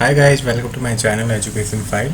Hi guys, welcome to my channel education file.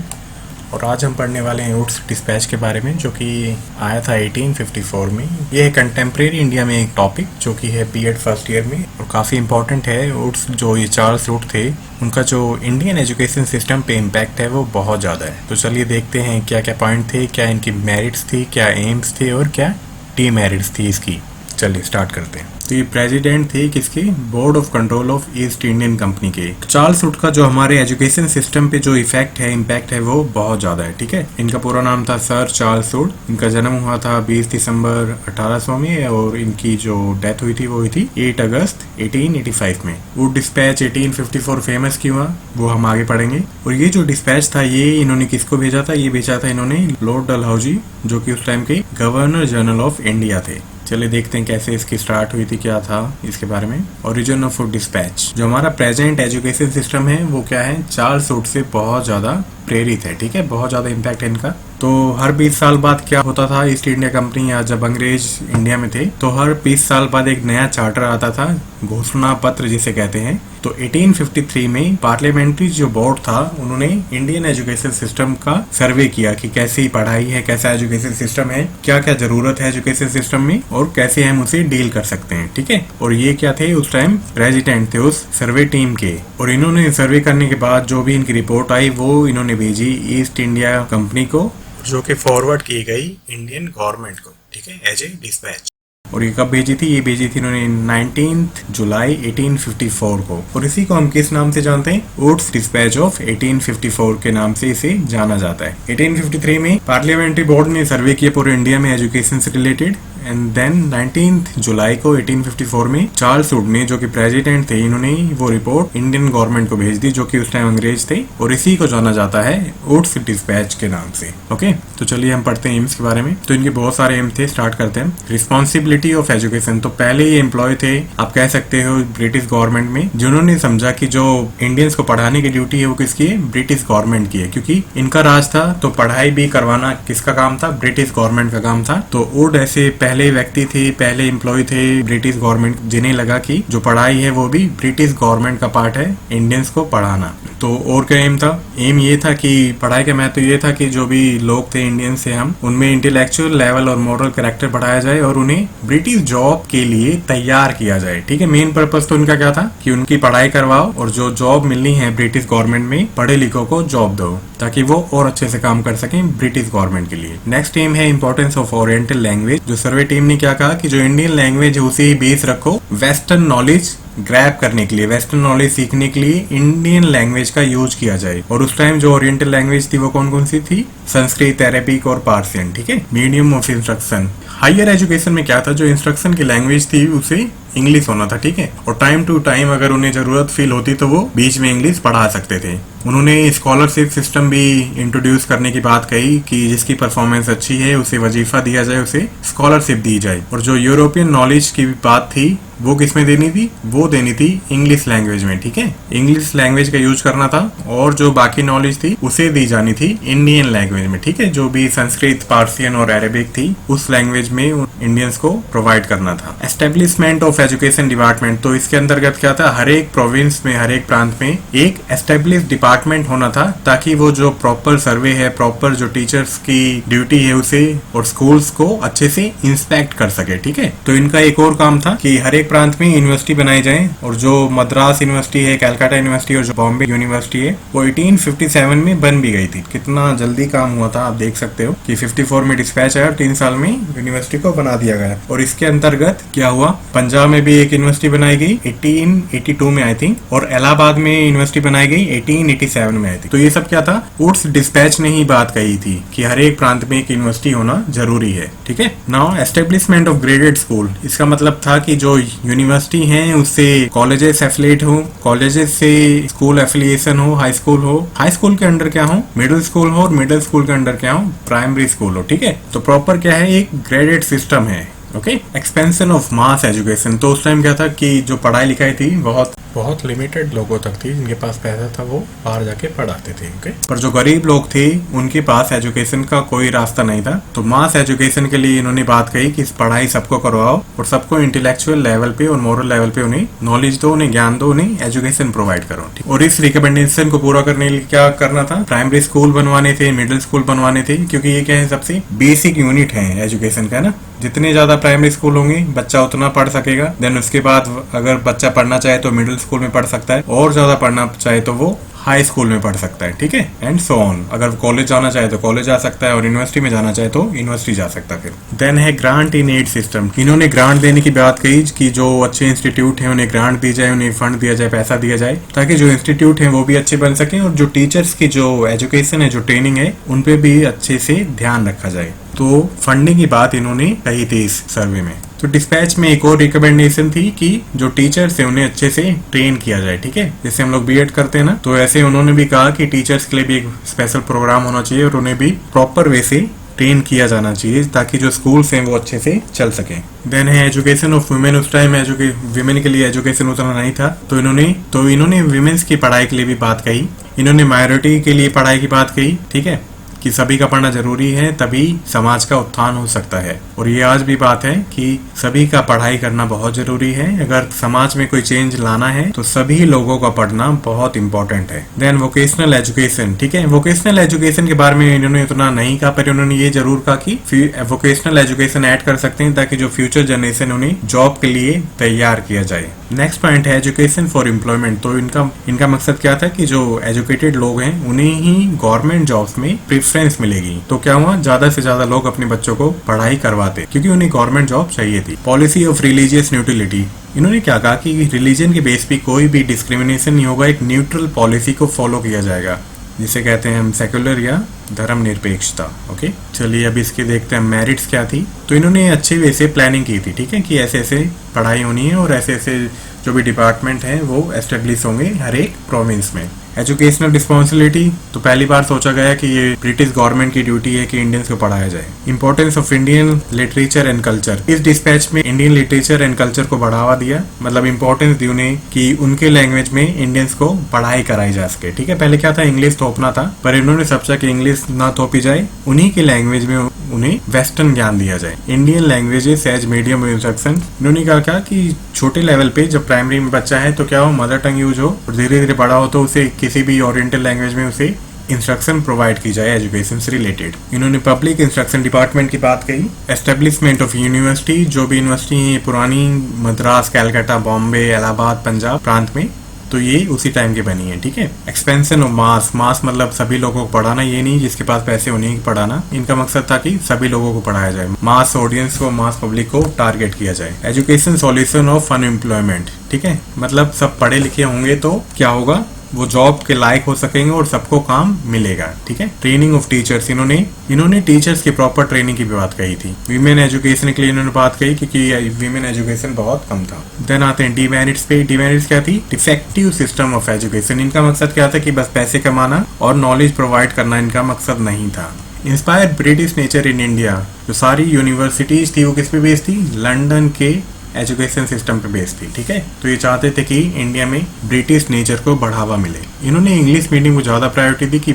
और आज हम पढ़ने वाले हैं वुड्स डिस्पैच के बारे में, जो कि आया था 1854 में। ये है कंटेम्प्रेरी इंडिया में एक टॉपिक जो कि है बीएड फर्स्ट ईयर में, और काफ़ी इंपॉर्टेंट है। वुड्स जो ये चार्ल्स वुड थे, उनका जो इंडियन एजुकेशन सिस्टम पे इम्पैक्ट है वो बहुत ज़्यादा है। तो चलिए देखते हैं क्या क्या पॉइंट थे, क्या इनकी मेरिट्स थी, क्या एम्स थे और क्या डीमेरिट्स थी इसकी। चलिए स्टार्ट करते हैं। तो ये प्रेसिडेंट थे किसके? Board of control of east Indian company के। चार्ल्स वुड का जो हमारे एजुकेशन सिस्टम पे जो इफेक्ट है, इम्पैक्ट है, वो बहुत ज्यादा है। ठीक है, इनका पूरा नाम था सर चार्ल्स वुड। इनका जन्म हुआ था 20 दिसंबर 1800 में, और इनकी जो डेथ हुई थी वो हुई थी 8 अगस्त 1885 में। वुड डिस्पैच 1854 फेमस क्यों हुआ वो हम आगे पढ़ेंगे। और ये जो डिस्पैच था ये इन्होंने किसको भेजा था? ये भेजा था इन्होंने लॉर्ड डलहौजी, जो कि उस टाइम के गवर्नर जनरल ऑफ इंडिया थे। चलिए देखते हैं कैसे इसकी स्टार्ट हुई थी, क्या था इसके बारे में। ओरिजिन ऑफ वुड डिस्पैच, जो हमारा प्रेजेंट एजुकेशन सिस्टम है वो क्या है? चार्ल्स वुड से बहुत ज्यादा प्रेरित है। ठीक है, बहुत ज्यादा इम्पैक्ट है इनका। तो हर 20 साल बाद क्या होता था? ईस्ट इंडिया कंपनी, या जब अंग्रेज इंडिया में थे, तो हर 20 साल बाद एक नया चार्टर आता था, घोषणा पत्र जिसे कहते हैं। तो 1853 में पार्लियामेंट्री जो बोर्ड था, उन्होंने इंडियन एजुकेशन सिस्टम का सर्वे किया कि कैसी पढ़ाई है, कैसा एजुकेशन सिस्टम है, क्या क्या जरूरत है एजुकेशन सिस्टम में, और कैसे हम उसे डील कर सकते हैं। ठीक है, और ये क्या थे? उस टाइम प्रेसिडेंट थे उस सर्वे टीम के। और इन्होंने सर्वे करने के बाद जो भी इनकी रिपोर्ट आई वो इन्होंने भेजी ईस्ट इंडिया कंपनी को, जो कि फॉरवर्ड की गई इंडियन गवर्नमेंट को। ठीक है, एज ए डिस्पैच। और ये कब भेजी थी? ये भेजी थी इन्होंने 19 जुलाई 1854 को। और इसी को हम किस नाम से जानते हैं? वुड्स डिस्पैच ऑफ 1854 के नाम से इसे जाना जाता है। 1853 में पार्लियामेंट्री बोर्ड ने सर्वे किया पूरे इंडिया में एजुकेशन से रिलेटेड, एंड देन 19 जुलाई को 1854 में चार्ल्स वुड ने, जो कि प्रेसिडेंट थे, इन्होंने वो रिपोर्ट इंडियन गवर्नमेंट को भेज दी, जो कि उस टाइम अंग्रेज थे। और इसी को जाना जाता है वुड्स डिस्पैच के नाम से। ओके, तो चलिए हम पढ़ते हैं एम्स के बारे में। तो इनके बहुत सारे एम थे, स्टार्ट करते हैं। रिस्पॉन्सिबिलिटी ऑफ एजुकेशन, तो पहले ये एम्प्लॉय थे, आप कह सकते हो, ब्रिटिश गवर्नमेंट में, जिन्होंने समझा कि जो इंडियंस को पढ़ाने की ड्यूटी है वो किसकी है? ब्रिटिश गवर्नमेंट की है, क्योंकि इनका राज था। तो पढ़ाई भी करवाना किसका काम था? ब्रिटिश गवर्नमेंट का काम था। तो वुड ऐसे पहले व्यक्ति थे, पहले एम्प्लॉय थे ब्रिटिश गवर्नमेंट, जिन्हें लगा कि जो पढ़ाई है वो भी ब्रिटिश गवर्नमेंट का पार्ट है, इंडियंस को पढ़ाना। तो और क्या एम था? एम ये था कि पढ़ाई का महत्व ये था कि जो भी लोग थे इंडियंस से, हम उनमें इंटेलेक्चुअल लेवल और मॉरल कैरेक्टर बढ़ाया जाए और उन्हें ब्रिटिश जॉब के लिए तैयार किया जाए। ठीक है, मेन पर्पस तो इनका क्या था कि उनकी पढ़ाई करवाओ, और जो जॉब मिलनी है ब्रिटिश गवर्नमेंट में, पढ़े लिखों को जॉब दो, ताकि वो और अच्छे से काम कर सकें ब्रिटिश गवर्नमेंट के लिए। नेक्स्ट एम है इंपॉर्टेंस ऑफ ओरिएंटल लैंग्वेज। जो सर्वे टीम ने क्या कहा कि जो इंडियन लैंग्वेज है उसे ही बेस रखो, वेस्टर्न नॉलेज ग्रैब करने के लिए, वेस्टर्न नॉलेज सीखने के लिए इंडियन लैंग्वेज का यूज किया जाए। और उस टाइम जो ओरिएंटल लैंग्वेज थी वो कौन कौन सी थी? संस्कृत, अरेबिक और पार्सियन। ठीक है, medium of instruction. Higher education में क्या था? जो इंस्ट्रक्शन की लैंग्वेज थी उसे इंग्लिश होना था। ठीक है, और टाइम टू टाइम अगर उन्हें जरूरत फील होती तो वो बीच में इंग्लिश पढ़ा सकते थे। उन्होंने स्कॉलरशिप सिस्टम भी इंट्रोड्यूस करने की बात कही कि जिसकी परफॉर्मेंस अच्छी है उसे वजीफा दिया जाए, उसे स्कॉलरशिप दी जाए। और जो यूरोपियन नॉलेज की बात थी वो किसमें देनी थी? वो देनी थी इंग्लिश लैंग्वेज में। ठीक है, इंग्लिश लैंग्वेज का यूज करना था, और जो बाकी नॉलेज थी उसे दी जानी थी इंडियन लैंग्वेज में। ठीक है, जो भी संस्कृत, पार्सियन और अरेबिक थी उस लैंग्वेज में इंडियंस को प्रोवाइड करना था। एस्टेब्लिशमेंट ऑफ एजुकेशन डिपार्टमेंट, तो इसके अंतर्गत क्या था? हर एक प्रोविंस में, हर एक प्रांत में एक एस्टेब्लिश डिपार्टमेंट होना था, ताकि वो जो प्रॉपर सर्वे है, प्रॉपर जो टीचर्स की ड्यूटी है उसे, और स्कूल्स को अच्छे से इंस्पेक्ट कर सके। ठीक है, तो इनका एक और काम था कि हर एक प्रांत में यूनिवर्सिटी बनाई जाए, और जो मद्रास यूनिवर्सिटी है, कलकत्ता यूनिवर्सिटी और जो बॉम्बे यूनिवर्सिटी है वो 1857 में बन भी गई थी। कितना जल्दी काम हुआ था आप देख सकते हो कि 54 में डिस्पैच आया और 3 साल में यूनिवर्सिटी को बना दिया गया। और इसके अंतर्गत क्या हुआ? पंजाब में भी एक यूनिवर्सिटी बनाई गई 1882 में आई थिंक, और इलाहाबाद में यूनिवर्सिटी बनाई गई 1887 में आई थी। तो ये सब क्या था? वुड्स डिस्पैच ने ही बात कही थी कि हर एक प्रांत में एक यूनिवर्सिटी होना जरूरी है। ठीक है, now establishment of graded school, इसका मतलब था कि जो यूनिवर्सिटी है उससे कॉलेजेस एफिलिएट हो, कॉलेजेस से स्कूल एफिलिएशन हो, हाई स्कूल हो, हाई स्कूल के अंडर क्या हो? मिडिल स्कूल हो, और मिडिल स्कूल के अंडर क्या हो? प्राइमरी स्कूल हो। ठीक है, तो प्रॉपर क्या है? एक ग्रेडेड सिस्टम है। Okay, expansion of mass education, तो उस टाइम क्या था कि जो पढ़ाई लिखाई थी बहुत बहुत लिमिटेड लोगों तक थी, जिनके पास पैसा था वो बाहर जाके पढ़ाते थे। ओके, पर जो गरीब लोग थे उनके पास एजुकेशन का कोई रास्ता नहीं था, तो मास एजुकेशन के लिए इन्होंने बात कही कि पढ़ाई सबको करवाओ और सबको इंटेलेक्चुअल लेवल पे और मोरल लेवल पे उन्हें नॉलेज दो, उन्हें ज्ञान दो, उन्हें एजुकेशन प्रोवाइड करो। और इस रिकमेंडेशन को पूरा करने के लिए क्या करना था, प्राइमरी स्कूल बनवाने थे, मिडिल स्कूल बनवाने थे, क्योंकि ये क्या है सबसे बेसिक यूनिट है एजुकेशन का ना। जितने ज्यादा प्राइमरी स्कूल होंगे बच्चा उतना पढ़ सकेगा। देन उसके बाद अगर बच्चा पढ़ना चाहे तो मिडिल स्कूल में पढ़ सकता है, और ज्यादा पढ़ना चाहे तो वो हाई स्कूल में पढ़ सकता है, ठीक है, एंड सो ऑन। अगर कॉलेज जाना चाहे तो कॉलेज जा सकता है, और यूनिवर्सिटी में जाना चाहे तो यूनिवर्सिटी जा सकता है। फिर देन है ग्रांट इन एड सिस्टम। इन्होंने ग्रांट देने की बात कही कि जो अच्छे इंस्टीट्यूट है उन्हें ग्रांट दी जाए, उन्हें फंड दिया जाए, पैसा दिया जाए, ताकि जो इंस्टीट्यूट है वो भी अच्छे बन सके, और जो टीचर्स की जो एजुकेशन है, जो ट्रेनिंग है, उन पे भी अच्छे से ध्यान रखा जाए। तो फंडिंग की बात इन्होंने कही थी इस सर्वे में। तो डिस्पैच में एक और रिकमेंडेशन थी कि जो टीचर्स है उन्हें अच्छे से ट्रेन किया जाए, ठीक है, जैसे हम लोग बीएड करते हैं ना, तो ऐसे उन्होंने भी कहा कि टीचर्स के लिए भी एक स्पेशल प्रोग्राम होना चाहिए और उन्हें भी प्रॉपर वे से ट्रेन किया जाना चाहिए, ताकि जो स्कूल्स हैं वो अच्छे से चल सके। देन है एजुकेशन ऑफ वुमेन। उस टाइम वुमेन के लिए एजुकेशन उतना नहीं था, तो इन्होंने वुमेन्स की पढ़ाई के लिए भी बात कही। इन्होंने माइनॉरिटी के लिए पढ़ाई की बात कही, ठीक है, कि सभी का पढ़ना जरूरी है, तभी समाज का उत्थान हो सकता है। और ये आज भी बात है कि सभी का पढ़ाई करना बहुत जरूरी है। अगर समाज में कोई चेंज लाना है तो सभी लोगों का पढ़ना बहुत इंपॉर्टेंट है। देन वोकेशनल एजुकेशन, ठीक है, वोकेशनल एजुकेशन के बारे में इन्होंने उतना नहीं कहा, पर इन्होंने ये जरूर कहा कि वोकेशनल एजुकेशन ऐड कर सकते हैं, ताकि जो फ्यूचर जनरेशन उन्हें जॉब के लिए तैयार किया जाए। नेक्स्ट पॉइंट है एजुकेशन फॉर एम्प्लॉयमेंट। तो इनका मकसद क्या था कि जो एजुकेटेड लोग हैं उन्हें ही गवर्नमेंट जॉब्स में प्रेफरेंस मिलेगी। तो क्या हुआ, ज्यादा से ज्यादा लोग अपने बच्चों को पढ़ाई करवाते, क्योंकि उन्हें गवर्नमेंट जॉब चाहिए थी। Policy of religious neutrality. इन्होंने क्या कहा कि रिलीजन के बेस पे कोई भी डिस्क्रिमिनेशन नहीं होगा, एक न्यूट्रल पॉलिसी को फॉलो किया जाएगा, जिसे कहते हैं हम सेक्युलर या धर्म निरपेक्षता। ओके, चलिए अब इसके देखते हैं मेरिट्स क्या थी। तो इन्होंने अच्छे वे से प्लानिंग की थी, ठीक है, कि ऐसे ऐसे पढ़ाई होनी है और ऐसे ऐसे जो भी डिपार्टमेंट है वो एस्टेब्लिश होंगे हर एक प्रोविंस में। एजुकेशनल रिस्पॉन्सिबिलिटी, तो पहली बार सोचा गया कि ये ब्रिटिश गवर्नमेंट की ड्यूटी है कि इंडियंस को पढ़ाया जाए। Importance of Indian literature and culture. इस डिस्पैच में इंडियन लिटरेचर एंड कल्चर को बढ़ावा दिया, मतलब इंपॉर्टेंस दी उन्हें कि उनके लैंग्वेज में इंडियंस को पढ़ाई कराई जा सके, ठीक है। पहले क्या था, इंग्लिश थोपना था, पर इन्होंने सोचा कि इंग्लिश ना थोपी जाए, उन्हीं की लैंग्वेज में उन्हें वेस्टर्न ज्ञान दिया जाए। Indian languages as medium of instruction. इन्होंने कहा कि छोटे लेवल पे जब प्राइमरी में बच्चा है तो क्या हो, मदर टंग यूज हो, और धीरे धीरे बड़ा हो तो उसे किसी भी ओरिएंटल लैंग्वेज में उसे इंस्ट्रक्शन प्रोवाइड की जाए एजुकेशन से रिलेटेड। इन्होंने पब्लिक इंस्ट्रक्शन डिपार्टमेंट की बात कही। एस्टेब्लिशमेंट ऑफ यूनिवर्सिटी, जो भी यूनिवर्सिटी है पुरानी मद्रास, कैलकाटा, बॉम्बे, इलाहाबाद, पंजाब प्रांत में, तो ये उसी टाइम की बनी है, ठीक है। Expansion of mass. मास मतलब सभी लोगों को पढ़ाना, ये नहीं जिसके पास पैसे उन्हें पढ़ाना। इनका मकसद था कि सभी लोगों को पढ़ाया जाए, मास ऑडियंस को, मास पब्लिक को टारगेट किया जाए। एजुकेशन सॉल्यूशन ऑफ अनएम्प्लॉयमेंट, ठीक है, मतलब सब पढ़े लिखे होंगे तो क्या होगा, वो जॉब के लायक हो सकेंगे और सबको काम मिलेगा, ठीक है। Training of teachers. इन्होंने टीचर्स की प्रॉपर ट्रेनिंग की भी बात कही थी। वीमेन एजुकेशन के लिए इन्होंने बात कही, क्योंकि वीमेन एजुकेशन बहुत कम था। देन आते हैं डीमेरिट्स पे। डीमेरिट्स क्या थी, डिफेक्टिव सिस्टम ऑफ एजुकेशन। इनका मकसद क्या था कि बस पैसे कमाना और नॉलेज प्रोवाइड करना इनका मकसद नहीं था। Inspire British nature in India. जो सारी यूनिवर्सिटीज थी वो किस पे बेस्ड थी, लंदन के एजुकेशन सिस्टम पे बेस्ड थी, ठीक है। तो ये चाहते थे कि इंडिया में ब्रिटिश नेचर को बढ़ावा मिले। इन्होंने इंग्लिश मीडियम को ज्यादा प्रायोरिटी दी कि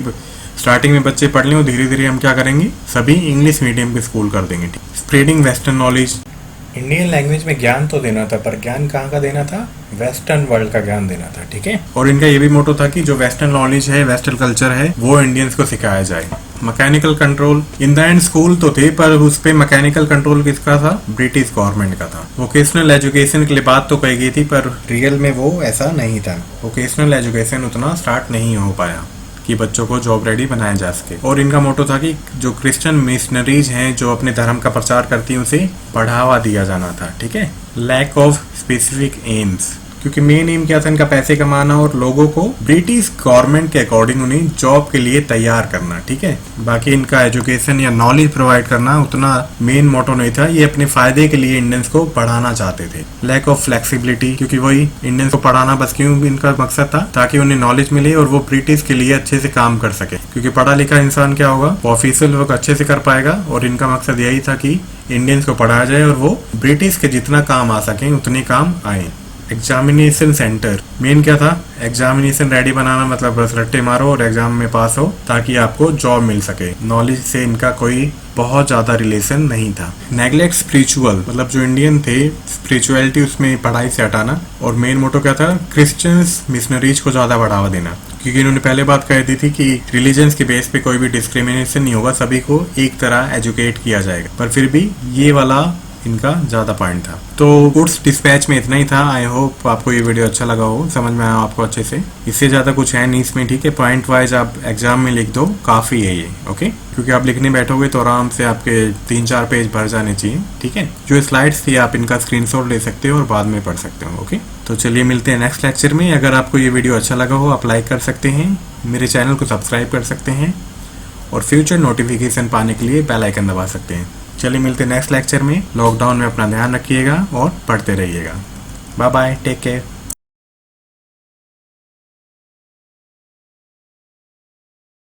स्टार्टिंग में बच्चे पढ़ लें और धीरे धीरे हम क्या करेंगे, सभी इंग्लिश मीडियम के स्कूल कर देंगे। Spreading western knowledge. Indian language में ज्ञान तो देना था, पर ज्ञान कहाँ का देना था, वेस्टर्न वर्ल्ड का ज्ञान देना था, ठीक है। और इनका ये भी मोटो था कि जो वेस्टर्न नॉलेज है, वेस्टर्न कल्चर है, वो इंडियंस को सिखाया जाए। Mechanical control. In the end school तो थे, पर उस पे मैकेनिकल कंट्रोल किसका था, ब्रिटिश गवर्नमेंट का था। वोकेशनल एजुकेशन के लिए बात तो कही गई थी, पर रियल में वो ऐसा नहीं था। वोकेशनल एजुकेशन उतना स्टार्ट नहीं हो पाया कि बच्चों को जॉब रेडी बनाया जा सके। और इनका मोटो था कि जो क्रिश्चियन मिशनरीज हैं, जो अपने धर्म का प्रचार करती हैं, उसे बढ़ावा दिया जाना था, ठीक है। लैक ऑफ स्पेसिफिक एम्स, क्योंकि मेन एम क्या था इनका, पैसे कमाना और लोगों को ब्रिटिश गवर्नमेंट के अकॉर्डिंग उन्हें जॉब के लिए तैयार करना, ठीक है। बाकी इनका एजुकेशन या नॉलेज प्रोवाइड करना उतना मेन मोटो नहीं था, ये अपने फायदे के लिए इंडियंस को पढ़ाना चाहते थे। लैक ऑफ फ्लेक्सिबिलिटी, क्योंकि वही इंडियंस को पढ़ाना बस क्यों इनका मकसद था, ताकि उन्हें नॉलेज मिले और वो ब्रिटिश के लिए अच्छे से काम कर सके। क्योंकि पढ़ा लिखा इंसान क्या होगा, वो ऑफिशियल वर्क अच्छे से कर पाएगा, और इनका मकसद यही था कि इंडियंस को पढ़ाया जाए और वो ब्रिटिश के जितना काम आ सके उतने काम आए। Examination centre. मेन क्या था, एग्जामिनेशन रेडी बनाना, मतलब बस रट्टे मारो और एग्जाम में पास हो ताकि आपको जॉब मिल सके। नॉलेज से इनका कोई बहुत ज्यादा रिलेशन नहीं था। नेग्लेक्ट स्पिरिचुअल, मतलब जो इंडियन थे स्पिरिचुअलिटी उसमें पढ़ाई से हटाना। और मेन मोटो क्या था, क्रिश्चियंस मिशनरीज को ज्यादा बढ़ावा देना, क्योंकि इन्होंने पहले बात कह दी थी कि रिलीजन्स के बेस पे कोई भी डिस्क्रिमिनेशन नहीं होगा, सभी को एक तरह एजुकेट किया जाएगा। पर फिर भी ये वाला इनका ज्यादा पॉइंट था। तो गुड्स डिस्पैच में इतना ही था। आई होप आपको ये वीडियो अच्छा लगा हो, समझ में आया आपको अच्छे से। इससे ज्यादा कुछ है नहीं इसमें, ठीक है। पॉइंट वाइज आप एग्जाम में लिख दो, काफी है ये, ओके। क्योंकि आप लिखने बैठोगे तो आराम से आपके 3-4 पेज भर जाने चाहिए, ठीक है। जो स्लाइड्स थी आप इनका स्क्रीनशॉट ले सकते हो और बाद में पढ़ सकते हो, ओके। तो चलिए मिलते हैं नेक्स्ट लेक्चर में। अगर आपको ये वीडियो अच्छा लगा हो आप लाइक कर सकते हैं, मेरे चैनल को सब्सक्राइब कर सकते हैं और फ्यूचर नोटिफिकेशन पाने के लिए बेल आइकन दबा सकते हैं। चलिए मिलते हैं नेक्स्ट लेक्चर में। लॉकडाउन में अपना ध्यान रखिएगा और पढ़ते रहिएगा। Bye bye, take care.